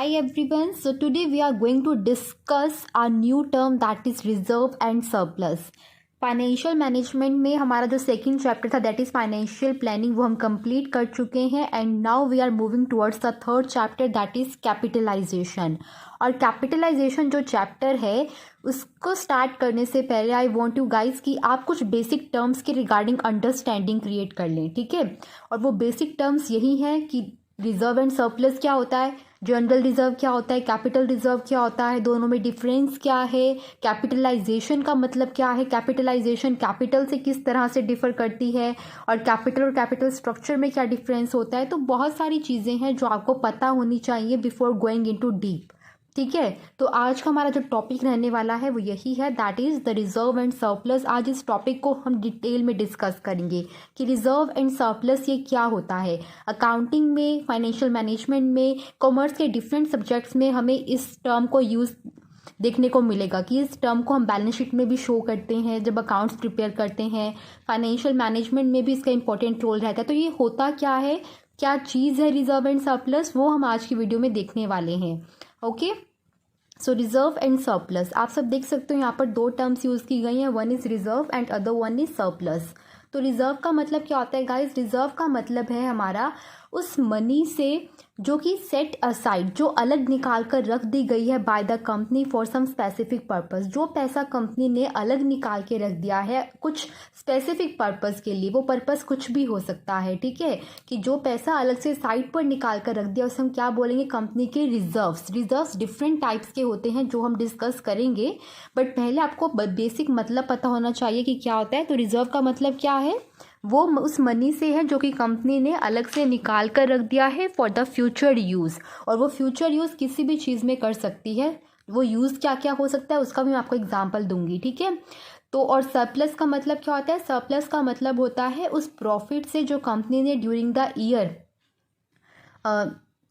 Hi everyone. So today we are going to discuss a new term that is reserve and surplus. Financial management में हमारा जो second chapter था that is financial planning वो हम complete कर चुके हैं and now we are moving towards the third chapter that is capitalization. और कैपिटलाइजेशन जो चैप्टर है उसको स्टार्ट करने से पहले आई वांट यू गाइस कि आप कुछ बेसिक टर्म्स के रिगार्डिंग अंडरस्टैंडिंग क्रिएट कर लें, ठीक है. और वो बेसिक टर्म्स यही हैं कि रिजर्व एंड सरप्लस क्या होता है, जनरल रिजर्व क्या होता है, कैपिटल रिजर्व क्या होता है, दोनों में डिफरेंस क्या है, कैपिटलाइजेशन का मतलब क्या है, कैपिटलाइजेशन कैपिटल से किस तरह से डिफर करती है, और कैपिटल स्ट्रक्चर में क्या डिफरेंस होता है. तो बहुत सारी चीज़ें हैं जो आपको पता होनी चाहिए बिफोर गोइंग इनटू डीप, ठीक है. तो आज का हमारा जो टॉपिक रहने वाला है वो यही है that is the reserve and surplus. आज इस टॉपिक को हम डिटेल में डिस्कस करेंगे कि रिजर्व एंड सरप्लस ये क्या होता है. अकाउंटिंग में, फाइनेंशियल मैनेजमेंट में, कॉमर्स के डिफरेंट सब्जेक्ट्स में हमें इस टर्म को यूज़ देखने को मिलेगा कि इस टर्म को हम बैलेंस शीट में भी शो करते हैं जब अकाउंट्स प्रिपेयर करते हैं. फाइनेंशियल मैनेजमेंट में भी इसका इंपॉर्टेंट रोल रहता है. तो ये होता क्या है, क्या चीज़ है रिजर्व एंड सरप्लस, वो हम आज की वीडियो में देखने वाले हैं. Okay, so reserve and surplus आप सब देख सकते हो यहाँ पर दो टर्म्स यूज़ की गई हैं. One is reserve and other one is surplus. तो रिजर्व का मतलब क्या होता है गाइस, रिजर्व का मतलब है हमारा उस मनी से जो कि सेट असाइड, जो अलग निकाल कर रख दी गई है by the company for some specific purpose. जो पैसा कंपनी ने अलग निकाल के रख दिया है कुछ स्पेसिफिक पर्पस के लिए, वो पर्पस कुछ भी हो सकता है, ठीक है. कि जो पैसा अलग से साइड पर निकाल कर रख दिया उसे हम क्या बोलेंगे, कंपनी के रिजर्व्स. रिजर्व्स डिफरेंट टाइप्स के होते हैं जो हम डिस्कस करेंगे, बट पहले आपको बेसिक मतलब पता होना चाहिए कि क्या होता है. तो रिजर्व का मतलब क्या है, वो उस मनी से है जो कि कंपनी ने अलग से निकाल कर रख दिया है फॉर द फ्यूचर यूज़. और वो फ्यूचर यूज़ किसी भी चीज़ में कर सकती है. वो यूज़ क्या क्या हो सकता है उसका भी मैं आपको एग्जांपल दूंगी, ठीक है. तो और सरप्लस का मतलब क्या होता है, सरप्लस का मतलब होता है उस प्रॉफिट से जो कंपनी ने ड्यूरिंग द ईयर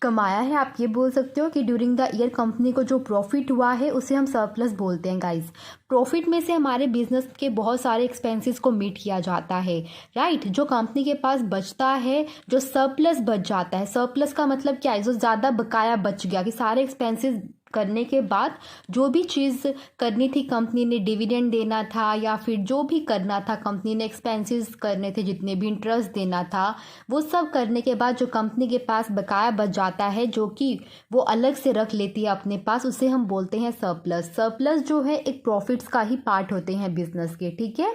कमाया है. आप ये बोल सकते हो कि ड्यूरिंग द ईयर कंपनी को जो प्रॉफिट हुआ है उसे हम सरप्लस बोलते हैं गाइस. प्रॉफिट में से हमारे बिजनेस के बहुत सारे एक्सपेंसेस को मीट किया जाता है, राइट. जो कंपनी के पास बचता है, जो सरप्लस बच जाता है, सरप्लस का मतलब क्या है, जो ज़्यादा बकाया बच गया, कि सारे एक्सपेंसेस करने के बाद जो भी चीज़ करनी थी कंपनी ने, डिविडेंड देना था या फिर जो भी करना था कंपनी ने, एक्सपेंसेस करने थे, जितने भी इंटरेस्ट देना था, वो सब करने के बाद जो कंपनी के पास बकाया बच जाता है जो कि वो अलग से रख लेती है अपने पास, उसे हम बोलते हैं सरप्लस. सरप्लस जो है एक प्रॉफिट्स का ही पार्ट होते हैं बिजनेस के, ठीक है.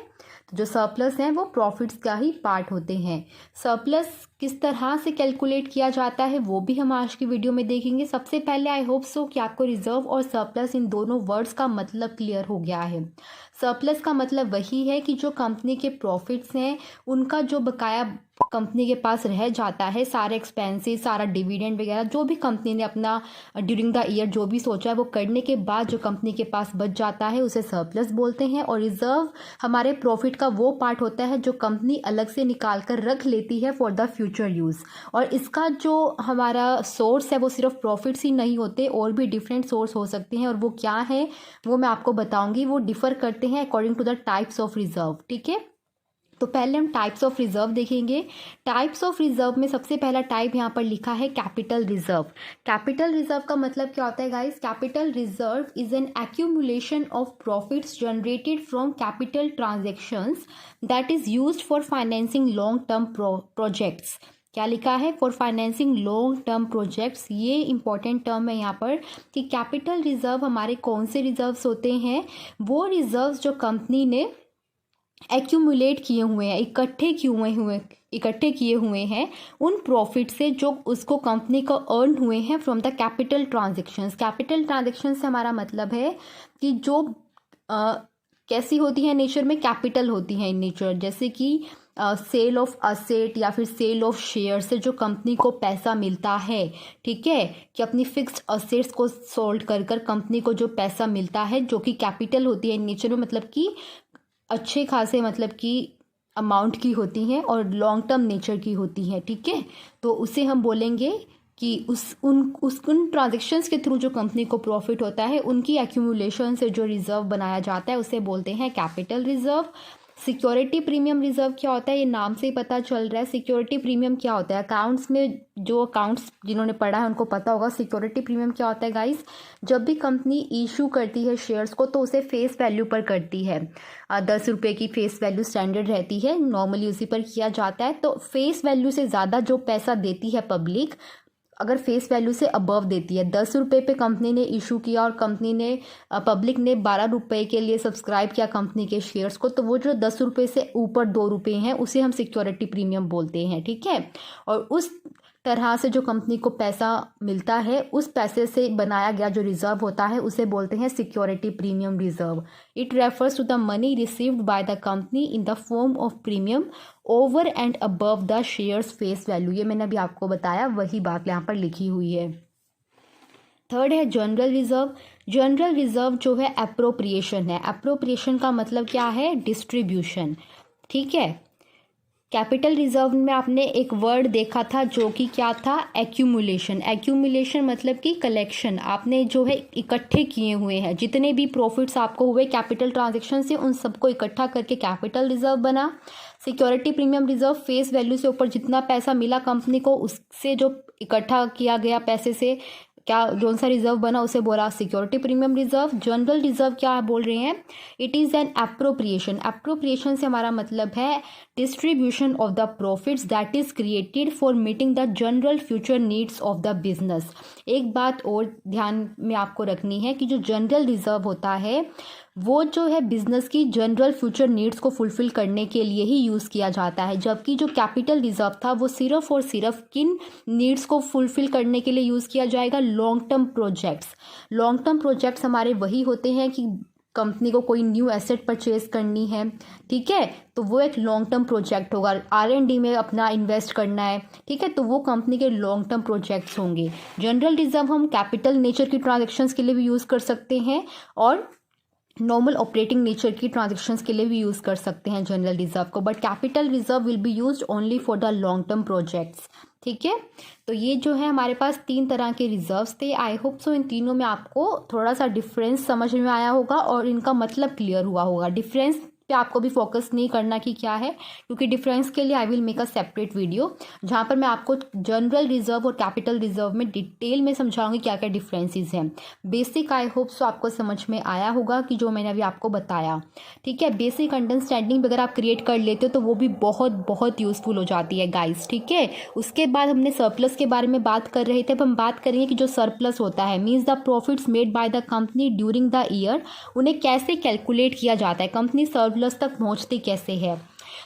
तो जो सरप्लस हैं वो प्रॉफिट्स का ही पार्ट होते हैं. सरप्लस किस तरह से कैलकुलेट किया जाता है वो भी हम आज की वीडियो में देखेंगे. सबसे पहले आई होप सो कि आपको रिजर्व और सरप्लस इन दोनों वर्ड्स का मतलब क्लियर हो गया है. सरप्लस का मतलब वही है कि जो कंपनी के प्रॉफिट्स हैं उनका जो बकाया कंपनी के पास रह जाता है, सारे एक्सपेंसेस, सारा डिविडेंड वगैरह जो भी कंपनी ने अपना ड्यूरिंग द ईयर जो भी सोचा है वो करने के बाद जो कंपनी के पास बच जाता है उसे सरप्लस बोलते हैं. और रिजर्व हमारे प्रॉफिट का वो पार्ट होता है जो कंपनी अलग से निकाल कर रख लेती है फॉर द फ्यूचर यूज़. और इसका जो हमारा सोर्स है वो सिर्फ प्रॉफिट्स ही नहीं होते, और भी डिफरेंट सोर्स हो सकते हैं. और वो क्या है वो मैं आपको बताऊंगी. वो डिफर करते हैं according to the types of reserve, ठीक है. तो पहले हम टाइप्स ऑफ रिजर्व देखेंगे. टाइप्स ऑफ रिजर्व में सबसे पहला टाइप यहाँ पर लिखा है कैपिटल रिजर्व. कैपिटल रिजर्व का मतलब क्या होता है guys, capital reserve is an accumulation of profits generated from capital transactions that is used for financing long term projects. क्या लिखा है, for financing long term projects. ये इंपॉर्टेंट टर्म है यहाँ पर कि कैपिटल रिजर्व हमारे कौन से रिजर्व्स होते हैं, वो रिजर्व्स जो कंपनी ने एक्यूमुलेट किए हुए हैं, इकट्ठे किए हुए हैं उन प्रॉफिट से जो उसको कंपनी को अर्न हुए हैं from the capital transactions. Capital transaction से हमारा मतलब है कि जो कैसी होती है नेचर में, कैपिटल होती है इन नेचर. जैसे कि सेल ऑफ असेट या फिर सेल ऑफ शेयर से जो कंपनी को पैसा मिलता है, ठीक है, कि अपनी फिक्स्ड असेट्स को सोल्ड कर कर कंपनी को जो पैसा मिलता है जो कि कैपिटल होती है इन नेचर में, मतलब कि अच्छे खासे मतलब कि अमाउंट की होती हैं और लॉन्ग टर्म नेचर की होती हैं, ठीक है. तो उसे हम बोलेंगे कि उन ट्रांजेक्शन्स के थ्रू जो कंपनी को प्रॉफिट होता है उनकी एक्यूमुलेशन से जो रिजर्व बनाया जाता है उसे बोलते हैं capital reserve. Security premium reserve क्या होता है, ये नाम से ही पता चल रहा है। सिक्योरिटी प्रीमियम क्या होता है, अकाउंट्स में जो अकाउंट्स जिन्होंने पढ़ा है उनको पता होगा सिक्योरिटी प्रीमियम क्या होता है गाइस। जब भी कंपनी इशू करती है शेयर्स को तो उसे फेस वैल्यू पर करती है। 10 रुपये की फेस वैल्यू स्टैंडर्ड रहती है, नॉर्मली उसी पर किया जाता है। तो फेस वैल्यू से ज़्यादा जो पैसा देती है पब्लिक, अगर फेस वैल्यू से अबव देती है, 10 रुपये पे कंपनी ने इशू किया और कंपनी ने पब्लिक ने 12 रुपये के लिए सब्सक्राइब किया कंपनी के शेयर्स को, तो वो जो 10 रुपये से ऊपर 2 रुपये हैं उसे हम सिक्योरिटी प्रीमियम बोलते हैं, ठीक है। और उस तरह से जो कंपनी को पैसा मिलता है, उस पैसे से बनाया गया जो रिजर्व होता है उसे बोलते हैं security premium reserve. It refers to the money received by the company in the form of premium over and above the shares face value. ये मैंने अभी आपको बताया, वही बात यहाँ पर लिखी हुई है। थर्ड है जनरल रिजर्व। जनरल रिजर्व जो है एप्रोप्रिएशन है। एप्रोप्रिएशन का मतलब क्या है, डिस्ट्रीब्यूशन, ठीक है। कैपिटल रिजर्व में आपने एक वर्ड देखा था जो कि क्या था, एक्यूमुलेशन। एक्यूमुलेशन मतलब कि कलेक्शन, आपने जो है इकट्ठे किए हुए हैं जितने भी प्रॉफिट्स आपको हुए कैपिटल ट्रांजैक्शन से, उन सबको इकट्ठा करके कैपिटल रिजर्व बना। Security premium reserve face value से ऊपर जितना पैसा मिला कंपनी को, उससे जो इकट्ठा किया गया पैसे से क्या कौन सा रिजर्व बना उसे बोला security premium reserve. General reserve क्या बोल रहे हैं, it is an appropriation. Appropriation से हमारा मतलब है distribution of the profits that is created for meeting the general future needs of the business. एक बात और ध्यान में आपको रखनी है कि जो जनरल रिजर्व होता है वो जो है बिजनेस की जनरल फ्यूचर नीड्स को फुलफिल करने के लिए ही यूज़ किया जाता है, जबकि जो कैपिटल रिजर्व था वो सिर्फ और सिर्फ किन नीड्स को फुलफिल करने के लिए यूज़ किया जाएगा, long term projects. Long term projects हमारे वही होते हैं कि कंपनी को कोई न्यू एसेट परचेज करनी है, ठीक है, तो वो एक लॉन्ग टर्म प्रोजेक्ट होगा। R&D में अपना इन्वेस्ट करना है, ठीक है, तो वो कंपनी के लॉन्ग टर्म प्रोजेक्ट्स होंगे। जनरल रिजर्व हम कैपिटल नेचर की ट्रांजेक्शन्स के लिए भी यूज़ कर सकते हैं और नॉर्मल ऑपरेटिंग नेचर की ट्रांजेक्शन्स के लिए भी यूज़ कर सकते हैं जनरल रिजर्व को, but capital reserve will be used only for the long term projects, ठीक है। तो ये जो है हमारे पास 3 तरह के रिजर्व्स थे। आई होप सो इन तीनों में आपको थोड़ा सा डिफरेंस समझ में आया होगा और इनका मतलब क्लियर हुआ होगा। डिफरेंस पे आपको भी फोकस नहीं करना कि क्या है, क्योंकि डिफरेंस के लिए I will make a separate video जहाँ पर मैं आपको जनरल रिजर्व और कैपिटल रिजर्व में डिटेल में समझाऊंगी क्या क्या डिफरेंसेस हैं। बेसिक आई होप सो आपको समझ में आया होगा कि जो मैंने अभी आपको बताया, ठीक है। बेसिक अंडरस्टैंडिंग अगर आप क्रिएट कर लेते हो तो वो भी बहुत बहुत यूजफुल हो जाती है गाइस, ठीक है। उसके बाद हमने सरप्लस के बारे में बात कर रहे थे, अब हम बात करेंगे कि जो सरप्लस होता है means the profits made by the company during the year, उन्हें कैसे कैलकुलेट किया जाता है, कंपनी सरप्लस तक पहुंचती कैसे है।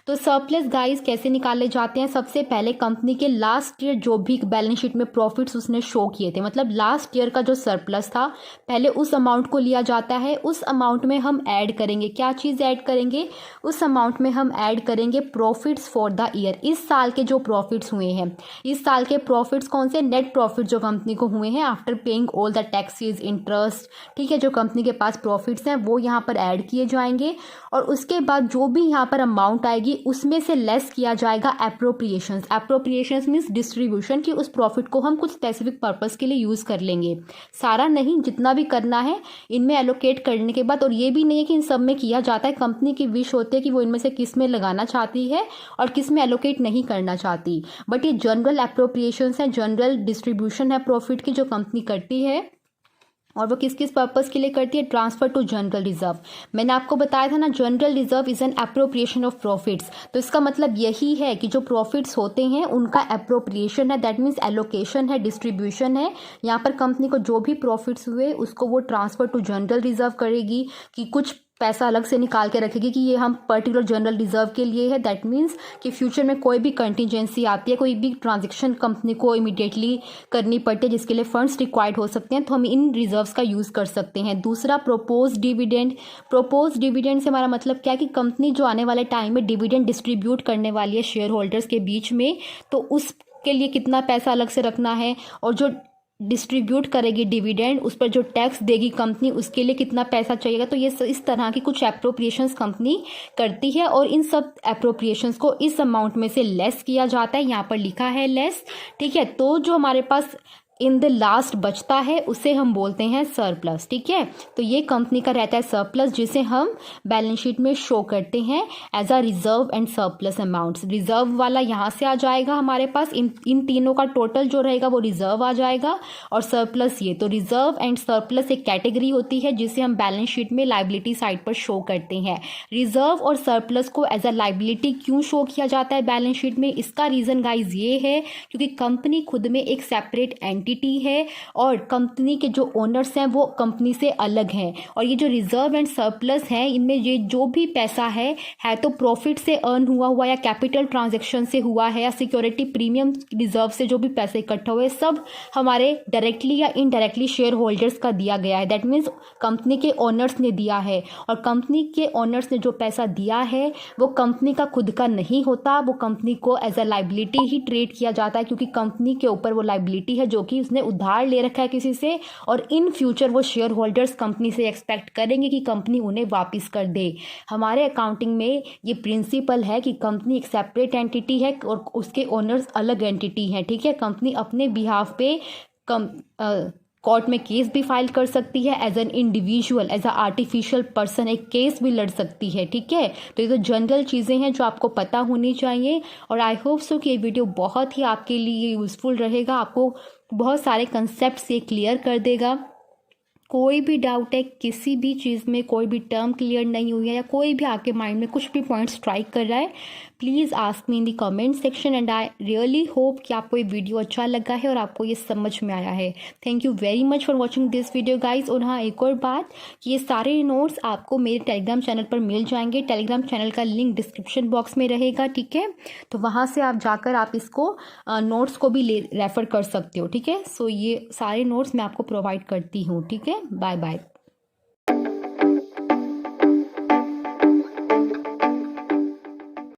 तो सरप्लस गाइस कैसे निकाले जाते हैं, सबसे पहले कंपनी के लास्ट ईयर जो भी बैलेंस शीट में प्रॉफिट्स उसने शो किए थे, मतलब लास्ट ईयर का जो सरप्लस था, पहले उस अमाउंट को लिया जाता है। उस अमाउंट में हम ऐड करेंगे, क्या चीज़ ऐड करेंगे, उस अमाउंट में हम ऐड करेंगे प्रॉफिट्स फॉर द ईयर, इस साल के जो प्रॉफिट्स हुए हैं। इस साल के प्रॉफिट्स कौन से, नेट प्रॉफिट जो कंपनी को हुए हैं after paying all the taxes, interest, ठीक है, जो कंपनी के पास प्रॉफिट्स हैं वो यहाँ पर ऐड किए जाएंगे। और उसके बाद जो भी यहाँ पर अमाउंट आएगी उसमें से लेस किया जाएगा एप्रोप्रिएशंस। एप्रोप्रिएशंस मीन्स डिस्ट्रीब्यूशन, कि उस प्रॉफिट को हम कुछ स्पेसिफिक पर्पस के लिए यूज़ कर लेंगे, सारा नहीं, जितना भी करना है इनमें एलोकेट करने के बाद। और ये भी नहीं है कि इन सब में किया जाता है, कंपनी की विश होती है कि वो इनमें से किस में लगाना चाहती है और किस में एलोकेट नहीं करना चाहती, बट ये जनरल एप्रोप्रिएशंस है, जनरल डिस्ट्रीब्यूशन है प्रॉफिट की जो कंपनी करती है। और वो किस किस पर्पस के लिए करती है, ट्रांसफर टू जनरल रिजर्व। मैंने आपको बताया था ना, general reserve is an appropriation of profits, तो इसका मतलब यही है कि जो प्रॉफिट्स होते हैं उनका एप्रोप्रिएशन है, दैट मीन्स एलोकेशन है, डिस्ट्रीब्यूशन है। यहाँ पर कंपनी को जो भी प्रॉफिट्स हुए उसको वो ट्रांसफर टू जनरल रिजर्व करेगी, कि कुछ पैसा अलग से निकाल के रखेगी कि ये हम पर्टिकुलर जनरल रिजर्व के लिए है। दैट मीन्स कि फ्यूचर में कोई भी कंटिजेंसी आती है, कोई भी ट्रांजैक्शन कंपनी को इमीडिएटली करनी पड़ती है जिसके लिए फंड्स रिक्वायर्ड हो सकते हैं, तो हम इन रिजर्व्स का यूज़ कर सकते हैं। दूसरा प्रोपोज डिविडेंड। प्रोपोज डिविडेंड से हमारा मतलब क्या है कि कंपनी जो आने वाले टाइम में डिविडेंड डिस्ट्रीब्यूट करने वाली है शेयर होल्डर्स के बीच में, तो उसके लिए कितना पैसा अलग से रखना है, और जो डिस्ट्रीब्यूट करेगी डिविडेंड उस पर जो टैक्स देगी कंपनी उसके लिए कितना पैसा चाहिएगा। तो ये इस तरह की कुछ एप्रोप्रिएशंस कंपनी करती है और इन सब एप्रोप्रिएशंस को इस अमाउंट में से लेस किया जाता है, यहाँ पर लिखा है लेस, ठीक है। तो जो हमारे पास इन द लास्ट बचता है उसे हम बोलते हैं सरप्लस। ठीक है, तो ये कंपनी का रहता है सरप्लस, जिसे हम बैलेंस शीट में शो करते हैं as a reserve and surplus amounts. Reserve वाला यहाँ से आ जाएगा हमारे पास, इन तीनों का टोटल जो रहेगा वो रिजर्व आ जाएगा, और सरप्लस ये। तो रिजर्व एंड सरप्लस एक कैटेगरी होती है जिसे हम बैलेंस शीट में लाइबिलिटी साइड पर शो करते हैं। रिजर्व और सरप्लस को एज अ लाइबिलिटी क्यों शो किया जाता है बैलेंस शीट में? इसका रीजन गाइज ये है क्योंकि कंपनी खुद में एक सेपरेट एंटिटी है और कंपनी के जो ओनर्स हैं वो कंपनी से अलग हैं, और ये जो रिजर्व एंड सरप्लस है इनमें ये जो भी पैसा है तो प्रॉफिट से अर्न हुआ या कैपिटल ट्रांजैक्शन से हुआ है या सिक्योरिटी प्रीमियम रिजर्व से जो भी पैसे इकट्ठा हुए, सब हमारे डायरेक्टली या इनडायरेक्टली शेयर होल्डर्स का दिया गया है। दैट मीन्स कंपनी के ओनर्स ने दिया है, और कंपनी के ओनर्स ने जो पैसा दिया है वो कंपनी का खुद का नहीं होता, वो कंपनी को एज अ लाइबिलिटी ही ट्रीट किया जाता है, क्योंकि कंपनी के ऊपर वो लाइबिलिटी है जो कि उसने उधार ले रखा है किसी से, और इन फ्यूचर वो शेयर होल्डर्स कंपनी से एक्सपेक्ट करेंगे कि कंपनी उन्हें वापस कर दे। हमारे अकाउंटिंग में ये प्रिंसिपल है कि कंपनी एक सेपरेट एंटिटी है और उसके ओनर्स अलग एंटिटी हैं। ठीक है, कंपनी अपने बिहाफ पे कोर्ट में केस भी फाइल कर सकती है as an individual, as a artificial person एक केस भी लड़ सकती है। ठीक है, तो ये तो जनरल चीज़ें हैं जो आपको पता होनी चाहिए, और आई होप सो कि ये वीडियो बहुत ही आपके लिए यूज़फुल रहेगा, आपको बहुत सारे कंसेप्ट ये क्लियर कर देगा। कोई भी डाउट है किसी भी चीज़ में, कोई भी टर्म क्लियर नहीं हुई है, या कोई भी आपके माइंड में कुछ भी पॉइंट स्ट्राइक कर रहा है, please ask me in the comment section, and I really hope कि आपको ये वीडियो अच्छा लगा है और आपको ये समझ में आया है। Thank you very much for watching this video guys. और हाँ, एक और बात कि ये सारे नोट्स आपको मेरे टेलीग्राम चैनल पर मिल जाएंगे। टेलीग्राम चैनल का लिंक डिस्क्रिप्शन बॉक्स में रहेगा। ठीक है, तो वहाँ से आप जाकर आप इसको नोट्स को भी रेफ़र कर सकते हो। ठीक है, सो ये सारे नोट्स मैं आपको प्रोवाइड करती हूँ। ठीक है, बाय बाय।